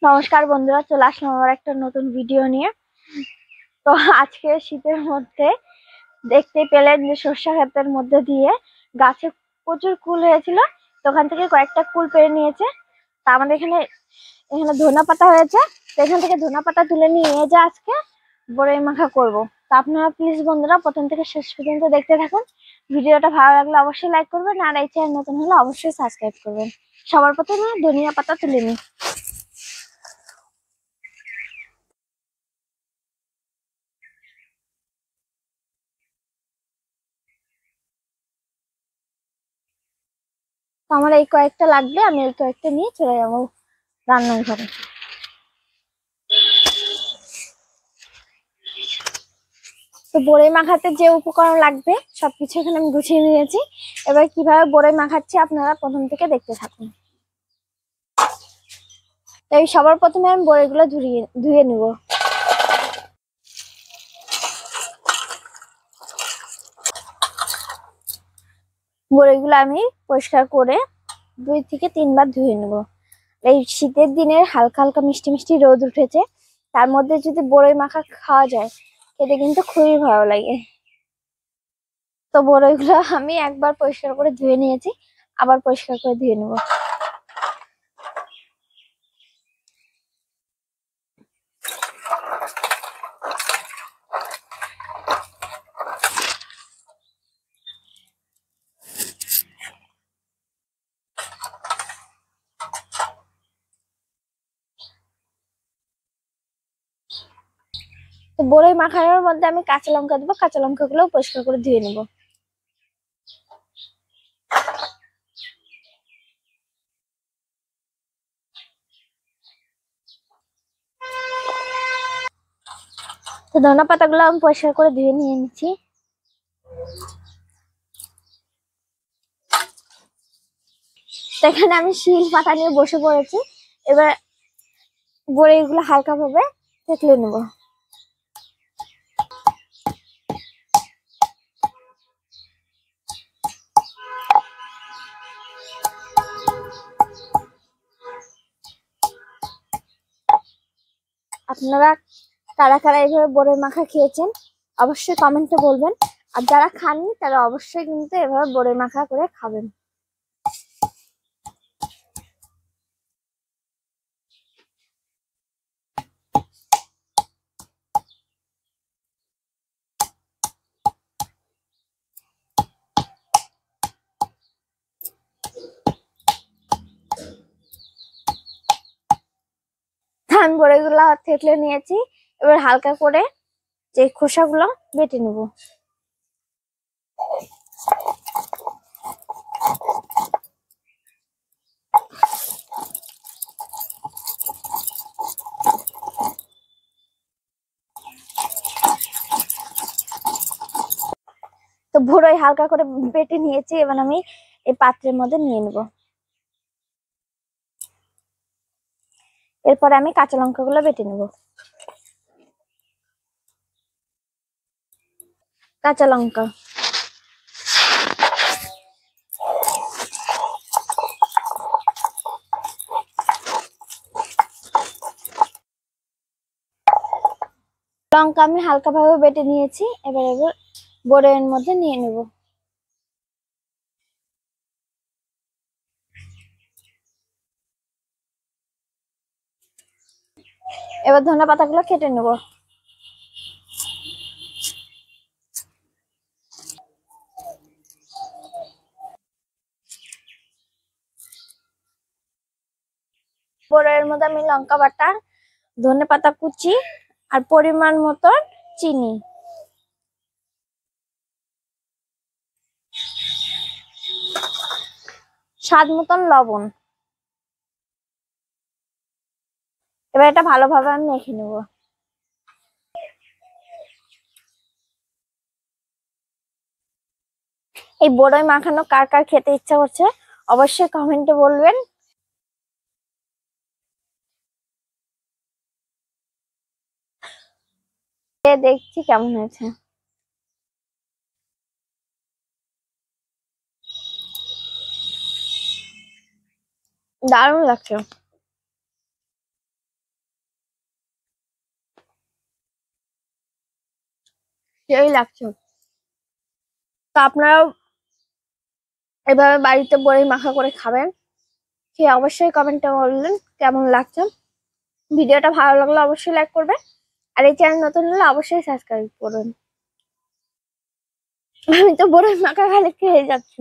নমস্কার বন্ধুরা, চলে আসলাম আমার একটা নতুন ভিডিও নিয়ে। তো আজকে শীতের মধ্যে দেখতে পেলেন যে সর্ষে ক্ষেতের মধ্যে দিয়ে গাছে প্রচুর কুল হয়েছিল। তো ওখান থেকে কয়েকটা কুল পেরে নিয়েছে। তা আমাদের এখানে এখানে ধনা পাতা হয়েছে। তো এখান থেকে ধনা পাতা তুলে নিয়ে যে আজকে বড়ই মাখা করব। তো আপনারা প্লিজ বন্ধুরা প্রথম থেকে শেষ পর্যন্ত দেখতে থাকুন। ভিডিওটা ভালো লাগলে অবশ্যই লাইক করবেন, আর এই চ্যানেল নতুন হলে অবশ্যই সাবস্ক্রাইব করবেন। সবার প্রথমে ধনিয়া পাতা তুলে নিই। তো আমার এই কয়েকটা লাগবে, আমি এই কয়েকটা নিয়ে চলে যাবো রান্নার ঘরে। তো বড়ই মাখাতে যে উপকরণ লাগবে সবকিছু এখানে আমি গুছিয়ে নিয়েছি। এবার কিভাবে বড়ই মাখাচ্ছি আপনারা প্রথম থেকে দেখতে থাকুন। তো এই সবার প্রথমে আমি বড়িগুলো ধুয়ে নিব। বড়িগুলো আমি পরিষ্কার করে 2 থেকে 3 বার ধুয়ে নেব। এই শীতের দিনের হালকা হালকা মিষ্টি মিষ্টি রোদ উঠেছে, তার মধ্যে যদি বড়ই মাখা খাওয়া যায় খেতে কিন্তু খুবই ভালো লাগে। তো বড়ইগুলো আমি একবার পরিষ্কার করে ধুয়ে নিয়েছি, আবার পরিষ্কার করে ধুয়ে নেব। তো বড়ই মাখানোর মধ্যে আমি কাঁচা লঙ্কা দেবো, কাঁচা লঙ্কা গুলো পরিষ্কার করে ধুয়ে নেব। তো ধনে পাতা গুলো আমি পরিষ্কার করে ধুয়ে নিয়ে নিচ্ছি। তো এখানে আমি শিল পাতা নিয়ে বসে পড়েছি। এবার বড়িগুলো হালকা ভাবে থেতলে নেব। আপনারা কারা কারা এইভাবে বড়ই মাখা খেয়েছেন অবশ্যই কমেন্টে বলবেন, আর যারা খাননি তারা অবশ্যই কিন্তু এভাবে বড়ই মাখা করে খাবেন। আমি বড়িগুলো থেতলে নিয়েছি। এবার হালকা করে যে খোসাগুলো বেটে নেব। তো বড়ই হালকা করে বেটে নিয়েছি, এবার আমি এই পাত্রের মধ্যে নিয়ে নেব। এরপরে আমি কাঁচা লঙ্কা গুলো বেটে নেব। কাঁচা লঙ্কা, লঙ্কা আমি হালকা ভাবে বেটে নিয়েছি। এবার বড়ের মধ্যে নিয়ে নেব। এবার ধনে পাতাগুলো কেটে নেব। বড়ের মধ্যে আমি লঙ্কা বাটা, ধনে পাতা কুচি, আর পরিমাণ মতন চিনি, স্বাদ মতন লবণ। এবার এটা ভালোভাবে আমি মেখে নেব। এই বড়ই মাখানো কার কার খেতে ইচ্ছা করছে অবশ্যই কমেন্টে বলবেন। দেখছি কেমন হয়েছে। দারুণ লাগছে। সেই লাগছে। তো আপনারাও এভাবে বাড়িতে বড়ি মাখা করে খাবেন, খেয়ে অবশ্যই কমেন্টে বললেন কেমন লাগছে। ভিডিওটা ভালো লাগলে অবশ্যই লাইক করবে, আর এই চ্যানেল নতুন হলে অবশ্যই সাবস্ক্রাইব করুন। আমি তো বড়ি মাখা খালি খেয়ে যাচ্ছি।